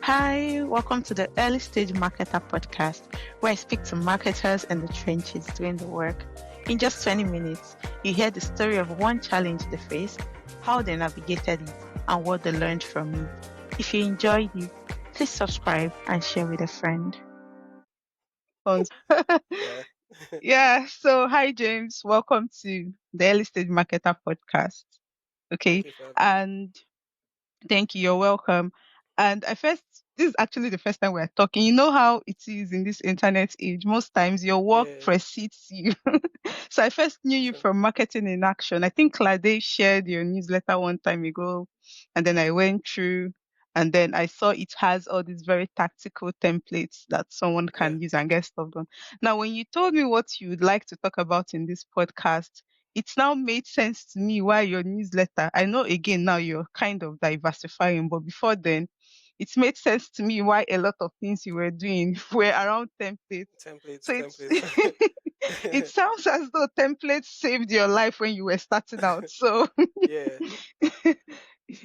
Hi, welcome to the Early Stage Marketer podcast, where I speak to marketers in the trenches doing the work. In just 20 minutes, you hear the story of one challenge they faced, how they navigated it, and what they learned from it. If you enjoyed it, please subscribe and share with a friend. Tons. Yeah. Yeah, so hi James, welcome to the Early Stage Marketer podcast. Okay, Thank you for having me. and thank you. You're welcome. And this is actually the first time we're talking. You know how it is in this internet age. Most times your work Yeah. precedes you. So I first knew you True. from Marketing in Action. I think Claude shared your newsletter one time ago, and then I went through, and then I saw it has all these very tactical templates that someone Yeah. can use and get stuff done. Now, when you told me what you'd like to talk about in this podcast, it's now made sense to me why your newsletter. I know again now you're kind of diversifying, but before then, it's made sense to me why a lot of things you were doing were around templates. Templates. So it's Templates. it sounds as though templates saved your life when you were starting out. So Yeah.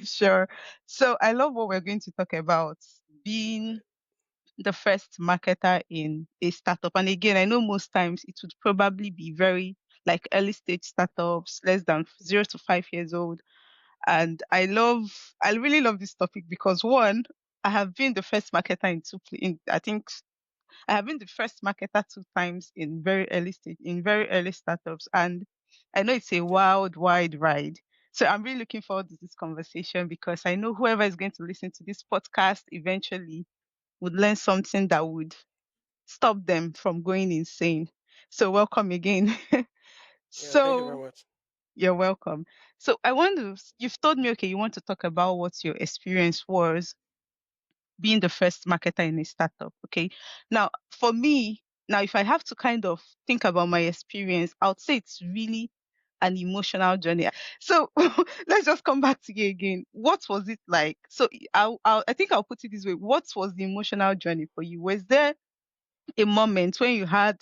sure. So I love what we're going to talk about. Being Right. the first marketer in a startup. And again, I know most times it would probably be very like early stage startups, less than 0 to 5 years old. And I really love this topic because one, I have been the first marketer I think I have been the first marketer 2 times in very early startups. And I know it's a Yeah. wild, wide ride. So I'm really looking forward to this conversation because I know whoever is going to listen to this podcast eventually would learn something that would stop them from going insane. So welcome again. Yeah. Thank you very So much. you're welcome. So you've told me, okay, you want to talk about what your experience was being the first marketer in a startup. Okay. Now, for me, now, if I have to kind of think about my experience, I would say it's really an emotional journey. So let's just come back to you again. What was it like? So I think I'll put it this way. What was the emotional journey for you? Was there a moment when you had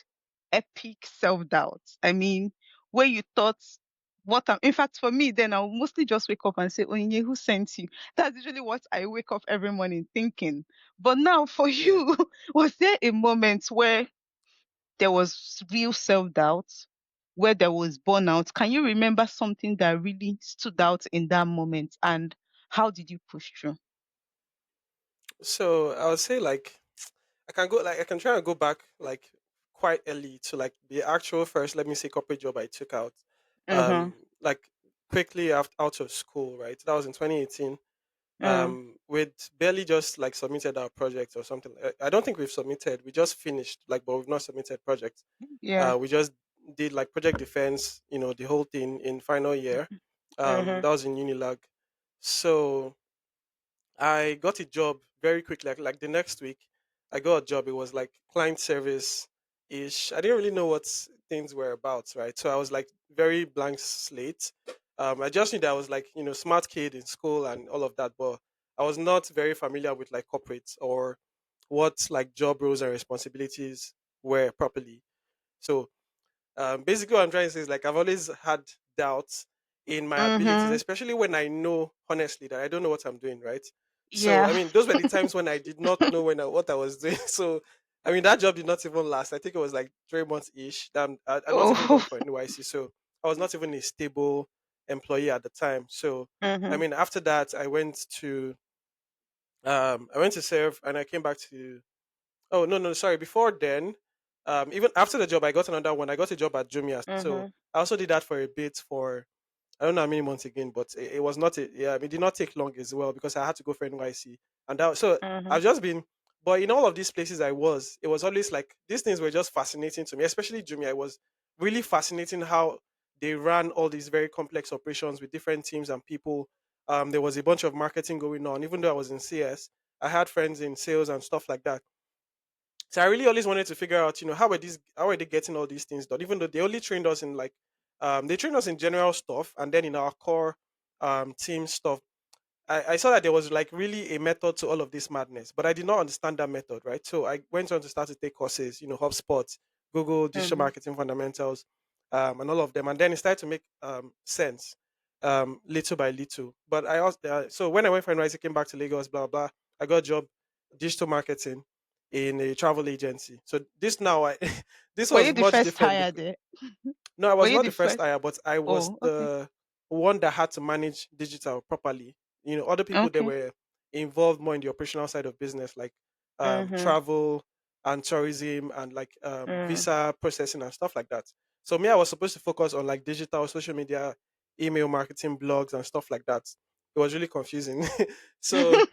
epic self doubt? I mean, where you thought, in fact, for me, then I'll mostly just wake up and say, Onyinye, who sent you? That's usually what I wake up every morning thinking. But now for Yeah. you, was there a moment where there was real self doubt, where there was burnout? Can you remember something that really stood out in that moment? And how did you push through? So I would say I can try and go back quite early to like the actual first, let me say, corporate job I took out. Mm-hmm. Like quickly after out of school, right? That was in 2018. Mm, We'd barely just like submitted our project or something. I don't think we've submitted. We just finished, like, but we've not submitted project. yeah. We just did like project defense, the whole thing in final year. Mm-hmm. That was in Unilag. So I got a job very quickly. Like the next week, I got a job. It was like client service ish. I didn't really know what things were about, right? So I was like very blank slate. I just knew that I was like smart kid in school and all of that, but I was not very familiar with like corporates or what like job roles and responsibilities were properly. So basically, what I'm trying to say is like I've always had doubts in my abilities, Mm-hmm. especially when I know honestly that I don't know what I'm doing, right? So I Yeah. mean, those were the times when I did not know what I was doing. So I mean, that job did not even last. I think it was like 3 months ish. I'd not even gone Oh. for NYC, so I was not even a stable employee at the time. So I Mhm. mean, after that, I went to serve, and I came back to. Oh no, no, sorry. Before then, even after the job, I got another one. I got a job at Jumia, so Mhm. I also did that for a bit for I don't know how many months again, but it was not. Yeah, it did not take long as well because I had to go for NYC, and so Mhm. I've just been. But in all of these places it was always like these things were just fascinating to me, especially Jumia. It was really fascinating how they ran all these very complex operations with different teams and people. There was a bunch of marketing going on, even though I was in CS. I had friends in sales and stuff like that, so I really always wanted to figure out, how are they getting all these things done? Even though they only trained us in like, they trained us in general stuff, and then in our core team stuff, I saw that there was like really a method to all of this madness, but I did not understand that method, right? So I went on to start to take courses, HubSpot, Google Digital Mhm. Marketing Fundamentals, and all of them, and then it started to make sense, little by little. But I also, so when I went for NYC, came back to Lagos, blah blah. I got a job digital marketing in a travel agency. So this now, I this Were was you the much first different hire because there? no, I Were was you not the the first first? hire, but I was Oh, okay. the one that had to manage digital properly. Other people that Okay. were involved more in the operational side of business, like Mhm. travel and tourism and like Mm. visa processing and stuff like that. So me, I was supposed to focus on like digital, social media, email marketing, blogs, and stuff like that. It was really confusing. So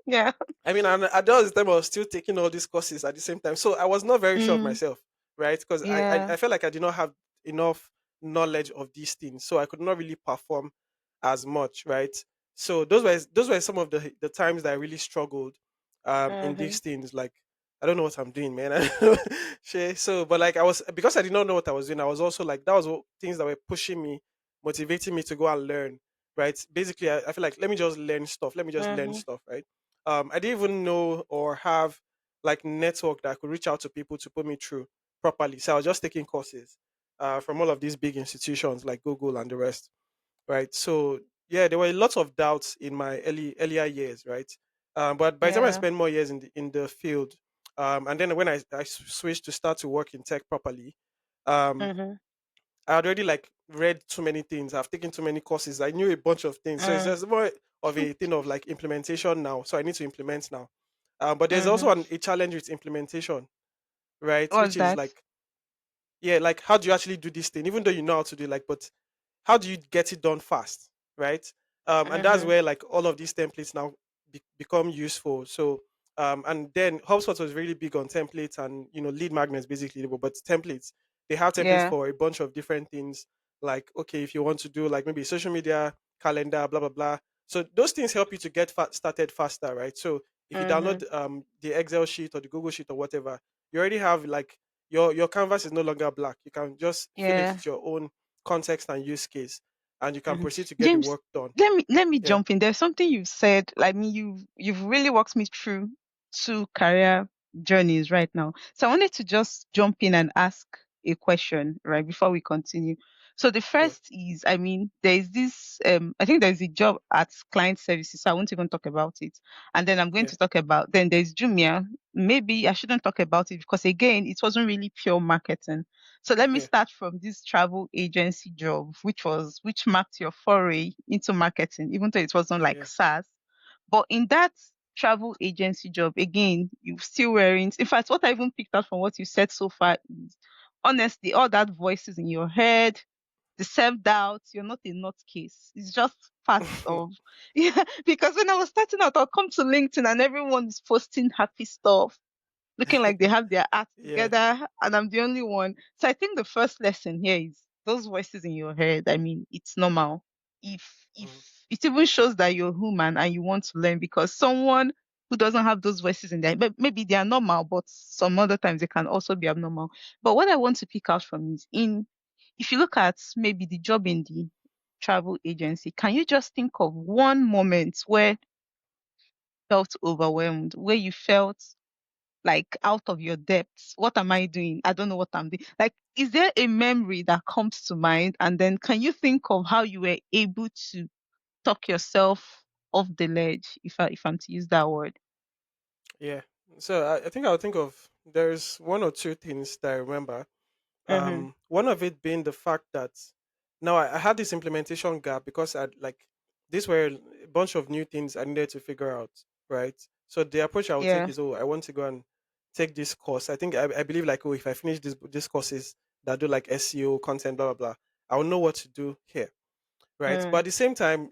Yeah. I mean, and at the time, I was still taking all these courses at the same time. So I was not very sure of Mm. myself, right? Because Yeah. I felt like I did not have enough knowledge of these things. So I could not really perform as much, right? So those were some of the times that I really struggled in these Mhm. things. Like, I don't know what I'm doing, man. Shey. So, but like I was, because I did not know what I was doing, I was also like, that was things that were pushing me, motivating me to go and learn, right? Basically, I feel like, let me just learn stuff. Let me just learn Mhm. stuff, right? I didn't even know or have like network that I could reach out to people to put me through properly. So I was just taking courses from all of these big institutions like Google and the rest, right? So yeah, there were lots of doubts in my earlier years, right? But by the time I Yeah. spent more years in the field, and then when I switched to start to work in tech properly, um, Mhm. I had already like read too many things. I've taken too many courses. I knew a bunch of things. So it's Mm. just more of a thing of like implementation now. So I need to implement now. But there's also Mhm. a challenge with implementation, right? What's Which is that? like, yeah, like how do you actually do this thing? Even though you know how to do like, but how do you get it done fast, right? And that's Mhm. where like all of these templates now become useful. So and then HubSpot was really big on templates and lead magnets basically, but templates, they have templates Yeah. for a bunch of different things. Like, okay, if you want to do like maybe social media, calendar, blah blah blah. So those things help you to get started faster, right? So if you download Mhm. the Excel sheet or the Google sheet or whatever, you already have like your canvas is no longer black. You can just fill it Yeah. with your own context and use case, and you can Mhm. proceed to get the James, work done. let me Yeah, jump in. There's something you've said. Like me, you've really walked me through two career journeys right now. So I wanted to just jump in and ask a question right before we continue. So the yeah, first is, I mean, there is this I think there's a job at client services, so I won't even talk about it. And then I'm going yeah, to talk about then there's Jumia. Maybe I shouldn't talk about it because again, it wasn't really pure marketing. So let me yeah, start from this travel agency job, which marked your foray into marketing, even though it wasn't like yeah, SaaS. But in that travel agency job, again, you still weren't. In fact, what I even picked out from what you said so far is honestly, all that voices in your head, the self-doubt, you're not a nutcase. It's just parts of yeah. Because when I was starting out, I'll come to LinkedIn and everyone is posting happy stuff looking like they have their act yeah, together and I'm the only one. So I think the first lesson here is those voices in your head. I mean, it's normal. mm, If it even shows that you're human and you want to learn because someone who doesn't have those voices in there, maybe they are normal, but some other times they can also be abnormal. But what I want to pick out from is in if you look at maybe the job in the travel agency, can you just think of one moment where you felt overwhelmed, where you felt like out of your depths. What am I doing? I don't know what I'm doing. Like, is there a memory that comes to mind? And then can you think of how you were able to talk yourself off the ledge, if I'm to use that word? yeah. So I think I'll think of there's one or two things that I remember. Mm-hmm. One of it being the fact that now I had this implementation gap because I like these were a bunch of new things I needed to figure out, right? So the approach I would take Yeah. is, oh, I want to go and take this course. I believe like, oh, if I finish this courses that do like SEO content, blah blah blah, I'll know what to do here, right? But Mm. at the same time,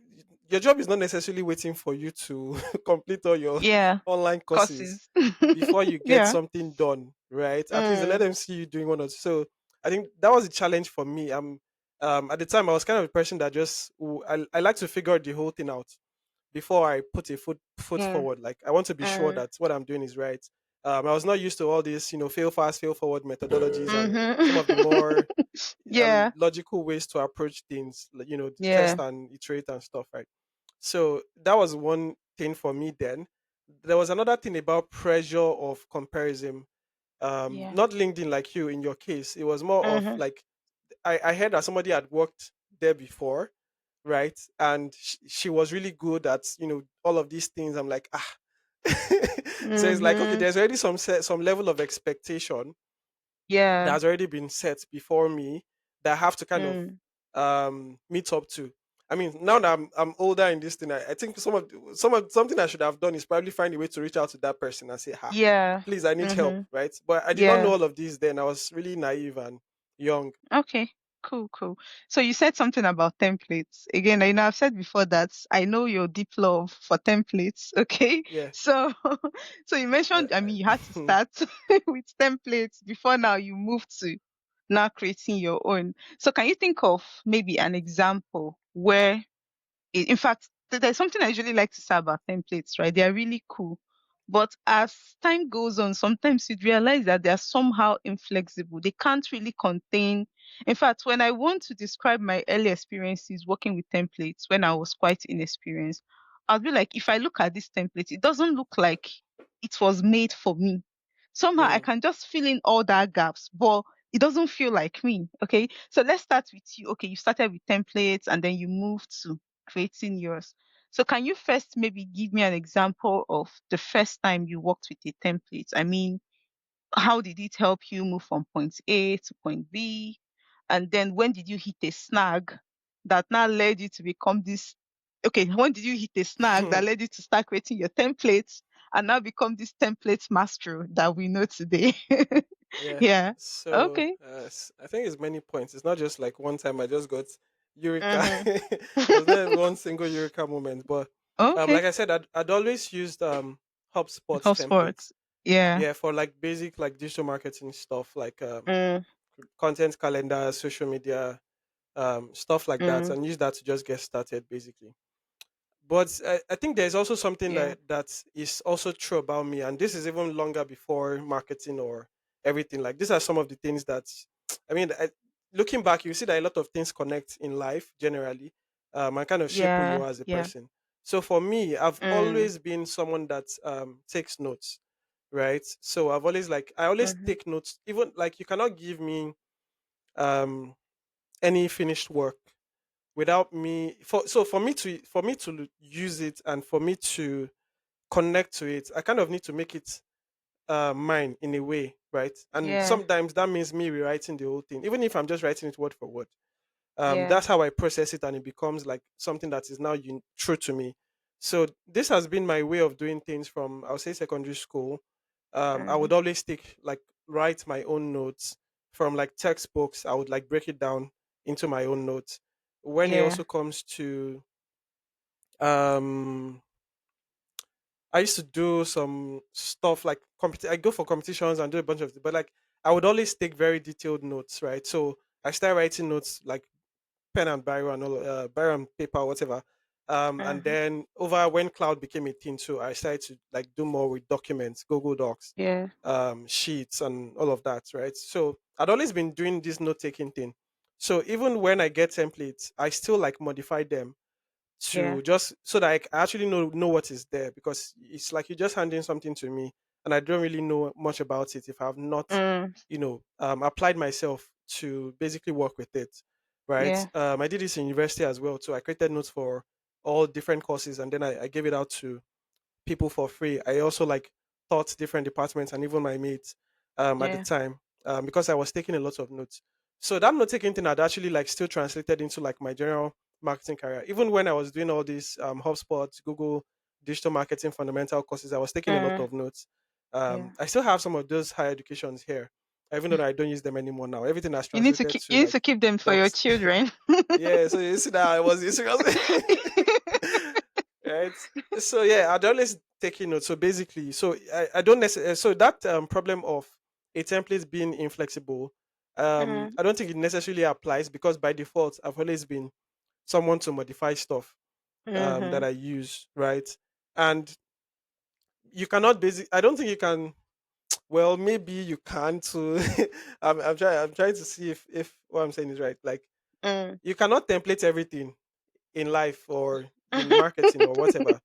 your job is not necessarily waiting for you to complete all your Yeah. online courses Courses. before you get Yeah. something done, right? At least let Mm. them see you doing one or two. So I think that was a challenge for me. At the time I was kind of a person that just I like to figure the whole thing out before I put a foot Mm. forward. Like I want to be sure Mm. that what I'm doing is right. I was not used to all these, fail fast, fail forward methodologies and some of the Mm-hmm. more Yeah. logical ways to approach things, like, test Yeah. and iterate and stuff, right? So that was one thing for me then. There was another thing about pressure of comparison. Yeah. Not LinkedIn like you in your case. It was more of Mm-hmm. like I heard that somebody had worked there before, right? And she was really good at, all of these things. I'm like, ah. So it's like, okay, Mhm. there's already some level of expectation that Yeah. has already been set before me that I have to kind of Mm. meet up to. I mean, now that I'm older in this thing, I think something I should have done is probably find a way to reach out to that person and say, "Ha, Yeah. please, I need help," Mhm. right? But I did not know Yeah. all of these then. I was really naive and young. Okay. Cool, cool. So you said something about templates. Again, I've said before that I know your deep love for templates. Okay. Yeah. So, so you mentioned, I mean, you had to start with templates before now you moved to now creating your own. So can you think of maybe an example where in fact, there's something I usually like to say about templates, right? They are really cool. But as time goes on, sometimes you'd realize that they are somehow inflexible. They can't really contain. In fact, when I want to describe my early experiences working with templates when I was quite inexperienced, I'll be like, if I look at this template, it doesn't look like it was made for me. Somehow I Mm, can just fill in all that gaps, but it doesn't feel like me. Okay. So let's start with you. Okay. You started with templates and then you moved to creating yours. So can you first maybe give me an example of the first time you worked with a template? I mean, how did it help you move from point A to point B? And then when did you hit a snag that now led you to become this? Okay, when did you hit a snag that mm. led you to start creating your templates and now become this template master that we know today? Yeah. Yeah. So Okay. I think it's many points. It's not just like one time I just got Eureka. Mm-hmm. There's not one single Eureka moment. But Okay. like I said, I'd always used HubSpot HubSpot. templates. Yeah. Yeah, for like basic like digital marketing stuff like Mm, content calendar, social media, stuff like that, mm, and use that to just get started basically. But I think there's also something yeah. that is also true about me, and this is even longer before marketing or everything. Like these are some of the things that, I mean, looking back, you see that a lot of things connect in life generally, and kind of shape who you Yeah. are as a Yeah. person. So for me, I've Mm, always been someone that takes notes, right? So I've always like I always mm-hmm. take notes, even like you cannot give me um any finished work without me for me to use it and for me to connect to it. I kind of need to make it mine in a way, right? And Yeah. sometimes that means me rewriting the whole thing, even if I'm just writing it word for word. Yeah. That's how I process it, and it becomes like something that is now true to me. So this has been my way of doing things from, I'll say, secondary school. I Mm, would always take like write my own notes from like textbooks. I would like break it down into my own notes. When it yeah. also comes to um I used to do some stuff like I go for competitions and do a bunch of, but like I would always take very detailed notes, right? So I started writing notes like pen and biro and all, biro and paper, whatever. And Mm-hmm. then over when cloud became a thing too, I started to like do more with documents, Google Docs, Yeah. sheets, and all of that, right? So I'd always been doing this note taking thing. So even when I get templates, I still like modify them Yeah. to just so that I actually know what is there, because it's like you're just handing something to me and I don't really know much about it if I've not, Mm, applied myself to basically work with it, right? yeah. I did this in university as well too. I created notes for all different courses and then I gave it out to people for free. I also like taught different departments and even my mates at the Yeah. time because I was taking a lot of notes. So that note taking thing had actually like still translated into like my general marketing career. Even when I was doing all these HubSpot, Google digital marketing fundamental courses, I was taking a lot Mm, of notes. yeah. I still have some of those higher educations here, even though I don't use them anymore now. Everything has translated to You need like to keep them for your docs. children. Yeah, so you see that I was serious. Right? So yeah, I'd always take notes. So basically, so I don't necessarily, so that problem of a template being inflexible, Mm, I don't think it necessarily applies because by default I've always been someone to modify stuff that mm-hmm. I use, right? And you cannot I don't think you can. Well, maybe you can too. I'm trying to see if what I'm saying is right. Like Mm. you cannot template everything in life or in marketing or whatever.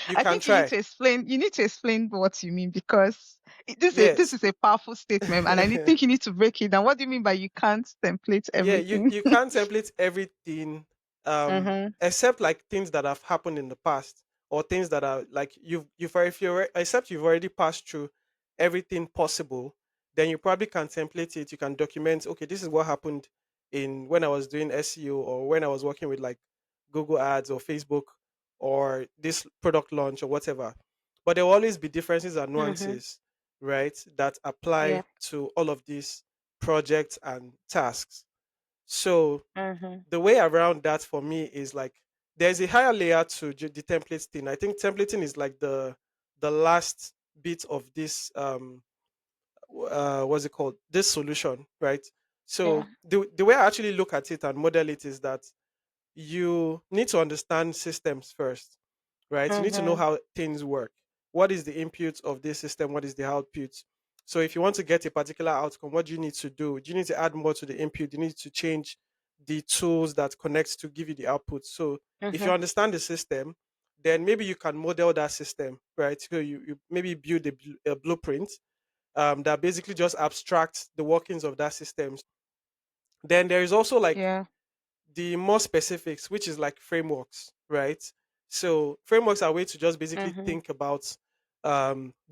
You I can think you need try. to explain. You need to explain what you mean because this Yes. is a powerful statement, and think you need to break it down. What do you mean by you can't template Yeah, you everything? you can't template everything Mm-hmm. except like things that have happened in the past. or things that are like you've if you're except you've already passed through everything possible, then you probably can template it. You can document, okay, this is what happened in when I was doing SEO, or when I was working with like Google Ads or Facebook, or this product launch or whatever. But there will always be differences and Mhm. nuances, right, that Yeah. apply to all of these projects and tasks. So Mhm. the way around that for me is like there's a higher layer to the templates thing. I think templating is like the last bit of this what's it called, this solution, right? Yeah. So the way I actually look at it and model it is that you need to understand systems first, right? You need to know Mhm. how things work. What is the input of this system? What is the output? So if you want to get a particular outcome, what do you need to do? Do you need to add more to the input? You need to change the tools that connects to give you the output. So if you Mhm. understand the system, then maybe you can model that system, right? So you maybe build a blueprint that basically just abstracts the workings of that system. Then there is also like Yeah. the more specifics, which is like frameworks, right? So frameworks are a way to just basically Mhm. think about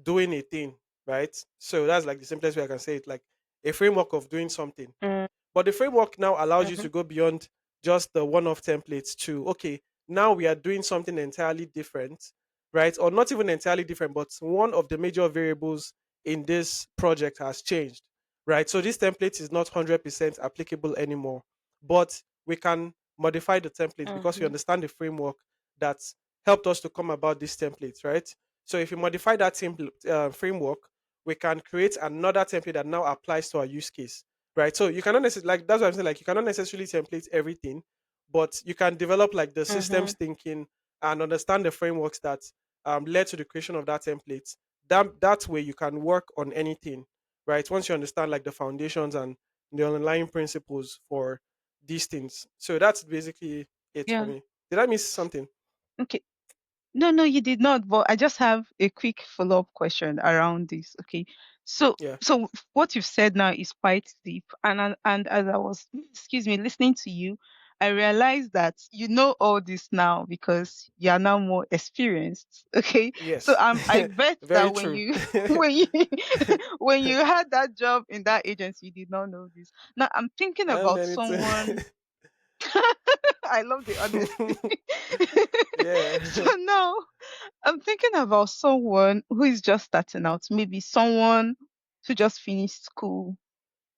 doing a thing, right? So that's like the simplest way I can say it, like a framework of doing something. Mm. But the framework now allows you to Mhm. go beyond just the one-off templates to, okay, now we are doing something entirely different, right? Or not even entirely different, but one of the major variables in this project has changed, right? So this template is not 100% applicable anymore, but we can modify the template because we Mhm. understand the framework that helped us to come about this template, right? So if you modify that template framework, we can create another template that now applies to our use case, right? So you cannot necessarily, like that's what I'm saying, like you cannot necessarily template everything, but you can develop like the systems Mhm. thinking and understand the frameworks that led to the creation of that template. That way you can work on anything, right? Once you understand like the foundations and the underlying principles for these things. So that's basically it for Yeah. me. Did I miss something? Okay. No, no, you did not. But I just have a quick follow-up question around this. Okay. Yeah. So what you've said now is quite deep. And as I was, excuse me, listening to you, I realized that you know all this now because you are now more experienced. Okay. So Yes. I bet Very that when true. you when you when you had that job in that agency, you did not know this. Now I'm thinking I don't know about anything. someone. I love the honesty. Yeah. So now I'm thinking about someone who is just starting out, maybe someone who just finished school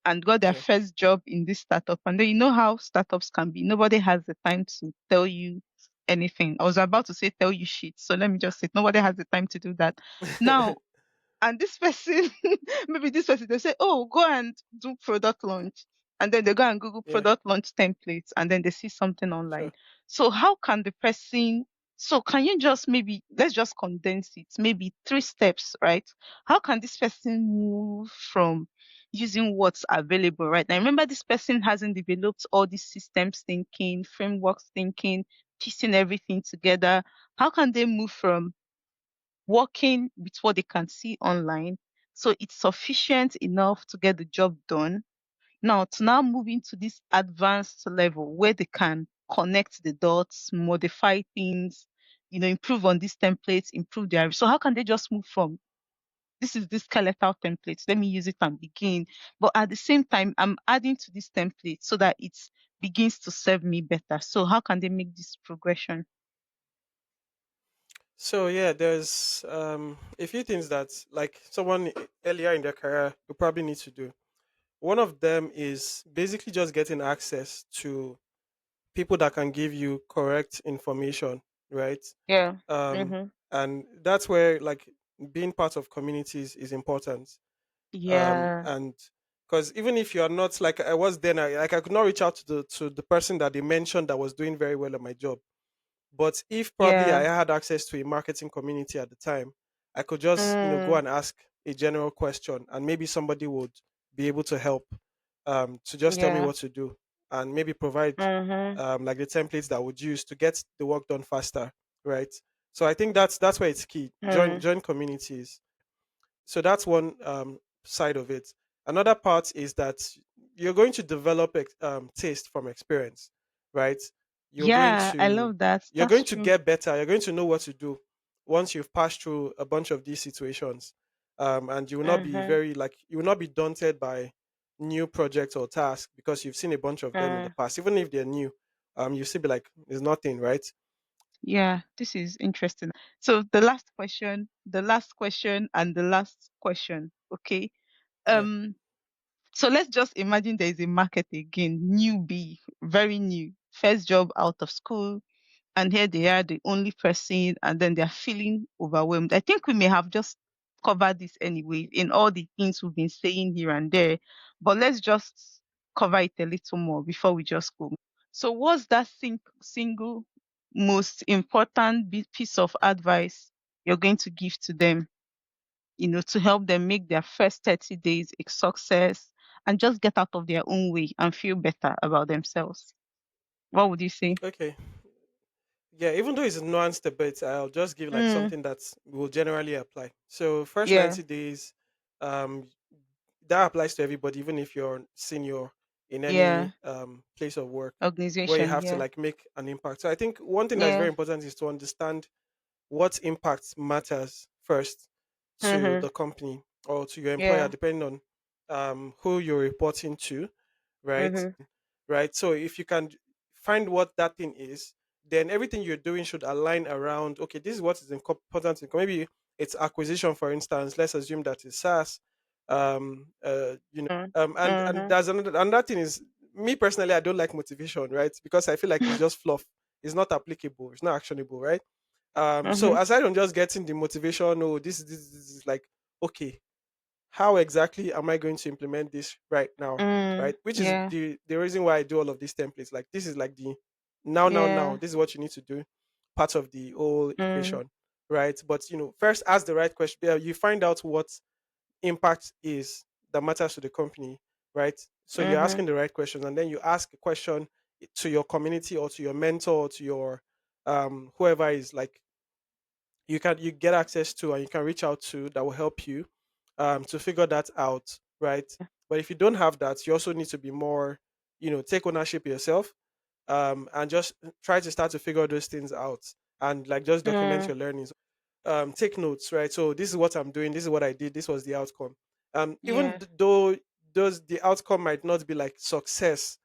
and got their Yeah. first job in this startup. And then you know how startups can be. Nobody has the time to tell you anything. I was about to say tell you shit. So let me just say nobody has the time to do that. Now, and this person, maybe this person, they say, oh, go and do product launch. And then they go and Google Yeah. product launch templates and then they see something online. Sure. So how can the person, so can you just maybe, let's just condense it, maybe three steps, right? How can this person move from using what's available right now? Remember, this person hasn't developed all these systems thinking, frameworks thinking, piecing everything together. How can they move from working with what they can see online. So it's sufficient enough to get the job done. Now, to now move into this advanced level where they can connect the dots, modify things, improve on these templates, improve their. So how can they just move from this is this skeletal template? Let me use it and begin. But at the same time, I'm adding to this template so that it begins to serve me better. So how can they make this progression? So yeah, there's a few things that like someone earlier in their career will probably need to do. One of them is basically just getting access to people that can give you correct information, right? Yeah. Um, Mm-hmm. and that's where like being part of communities is important. Yeah. And because even if you are not like I was then, I could not reach out to the person that they mentioned that was doing very well at my job. But if probably I Yeah. had access to a marketing community at the time, I could just go Mm, and ask a general question, and maybe somebody would be able to help to just tell me yeah. what to do and maybe provide Mm-hmm. like the templates that I would use to get the work done faster, right? So I think that's where it's key. Mm, Join communities. So that's one side of it. Another part is that you're going to develop taste from experience, right? you're going Yeah, I to love that. you're That's going to true. get better. You're going to know what to do once you've passed through a bunch of these situations. And you will not be Mm-hmm. very like you will not be daunted by new projects or tasks because you've seen a bunch of them in the Mm. past. Even if they're new, you still be like, there's nothing, right? Yeah, this is interesting. So the last question, and the last question. Okay. Yeah. Um, so let's just imagine there is a market again, newbie, very new, first job out of school, and here they are, the only person, and then they're feeling overwhelmed. I think we may have just covered this anyway in all the things we've been saying here and there, but let's just cover it a little more before we just go. So, what's that single most important piece of advice you're going to give to them, to help them make their first 30 days a success and just get out of their own way and feel better about themselves? What would you say? Okay. Yeah, even though it's nuanced a bit, I'll just give like Mm, something that will generally apply. So first yeah, 90 days, um, that applies to everybody, even if you're senior in yeah. any place of work where you Organization, have to yeah. like make an impact. So I think one thing that's very Yeah. important is to understand what impact matters first to Mm-hmm. the company or to your employer, Yeah. depending on who you're reporting to, right? Mm-hmm. Right. So if you can find what that thing is, then everything you're doing should align around. Okay, this is what is important. Maybe it's acquisition, for instance. Let's assume that it's SaaS. And Mm-hmm. there's another thing is me personally. I don't like motivation, right? Because I feel like it's just fluff. It's not applicable. It's not actionable, right? So Mm-hmm. aside from just getting the motivation, oh, this is like, okay, how exactly am I going to implement this right now? Mm. Right? Which is Yeah. the reason why I do all of these templates. Like this is like the now. Yeah. This is what you need to do. Part of the whole Mm. equation, right? But first ask the right question. Yeah, you find out what impact is that matters to the company, right? So you're Mm-hmm. asking the right questions, and then you ask a question to your community or to your mentor or to your whoever is like you get access to and you can reach out to that will help you to figure that out, right? But if you don't have that, you also need to be more, take ownership yourself, and just try to start to figure those things out and like just document Mm. your learnings. Take notes, right? So this is what I'm doing. This is what I did. This was the outcome. Even Yeah. though those the outcome might not be like success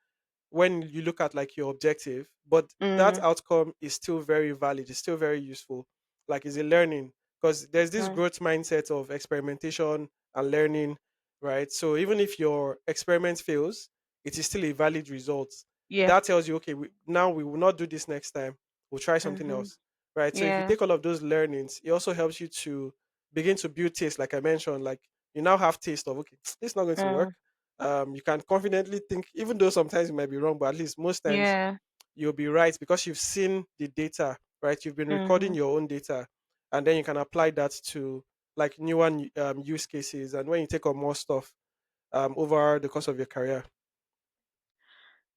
when you look at like your objective, but that Mm. outcome is still very valid, it's still very useful. Like it's a learning because there's this Mm. growth mindset of experimentation and learning, right? So even if your experiment fails, it is still a valid result. Yeah. That tells you, okay, now we will not do this next time. We'll try something Mm-hmm. else, right? So if you Yeah. take all of those learnings, it also helps you to begin to build taste, like I mentioned. Like you now have taste of, okay, this is not going to Mm. work. You can confidently think, even though sometimes you might be wrong, but at least most times Yeah. you'll be right because you've seen the data, right? You've been recording Mm-hmm. your own data, and then you can apply that to like newer use cases. And when you take on more stuff over the course of your career,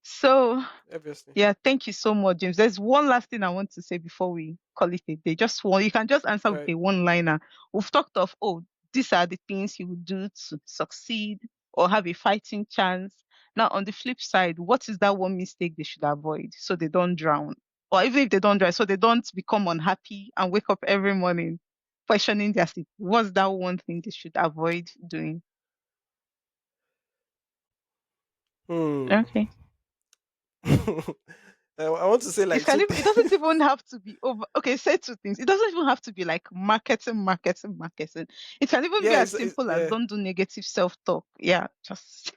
So, obviously, yeah, thank you so much, James. There's one last thing I want to say before we call it a day. Just one. You can just answer with right? a one-liner. We've talked of, oh, these are the things you would do to succeed or have a fighting chance. Now, on the flip side, what is that one mistake they should avoid so they don't drown? Or even if they don't drown, so they don't become unhappy and wake up every morning questioning their sleep. What's that one thing they should avoid doing? Hmm. Okay. I want to say It like can even, it doesn't even have to be over. Okay, say two things. It doesn't even have to be like marketing, marketing, marketing. It can even be yeah, as it's simple as yeah. don't do negative self-talk. Yeah, just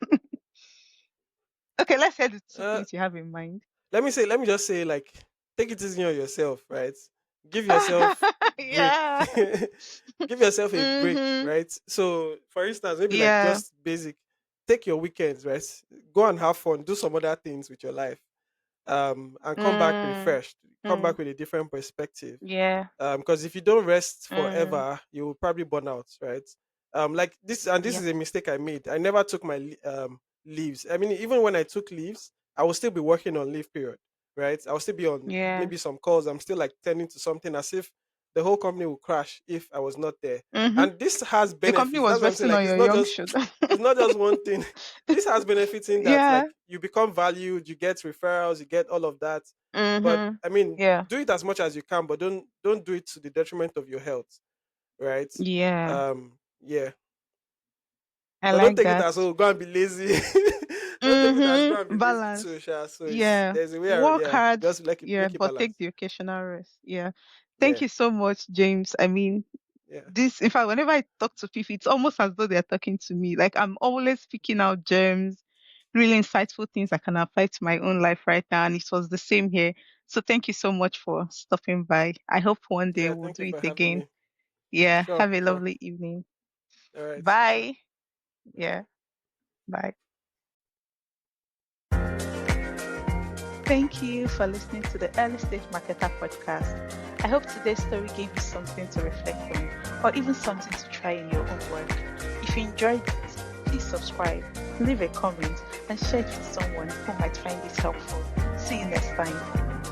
okay. Let's hear the two Uh, things you have in mind. let me just say like take it easy on yourself, right? Give yourself break. Yeah. Give yourself a break, Mhm. right? So for instance, maybe like Yeah. just basic, take your weekends, right? Go and have fun, do some other things with your life, and come back Mm. refreshed, come Mm. back with a different perspective. Yeah. Because if you don't rest Mm. forever, you will probably burn out, right? Like this, and this Yeah. is a mistake I made. I never took my leaves. I mean, even when I took leaves, I will still be working on leave period, right? I'll still be on Yeah. maybe some calls. I'm still like tending to something as if the whole company will crash if I was not there. Hmm. And this has The company benefits. was That's what I'm saying. resting Like on your young shoulder. it's not just one thing. This has benefits in that Yeah. like you become valued, you get referrals, you get all of that. But Mm-hmm. I mean, Yeah. do it as much as you can, but don't do it to the detriment of your health, right? Yeah. Yeah. I But don't like take it as that. oh go and be lazy. Don't take it as go and be Mm-hmm. lazy Balance. too, Sha. So it's Yeah. there's a way Work yeah, hard. just like Yeah, make it but take balance. the occasional rest. Yeah. Thank Yeah, you so much, James. I mean, yeah, this, in fact, whenever I talk to people, it's almost as though they're talking to me. Like I'm always picking out gems, really insightful things I can apply to my own life right now. And it was the same here. So thank you so much for stopping by. I hope one day yeah. we'll Thank do you it for having again. me. Yeah. Sure, Have a sure. lovely evening. All right, you too. Bye. Bye. Yeah. Bye. Thank you for listening to the Early Stage Marketer podcast. I hope today's story gave you something to reflect on or even something to try in your own work. If you enjoyed it, please subscribe, leave a comment, and share it with someone who might find this helpful. See you next time.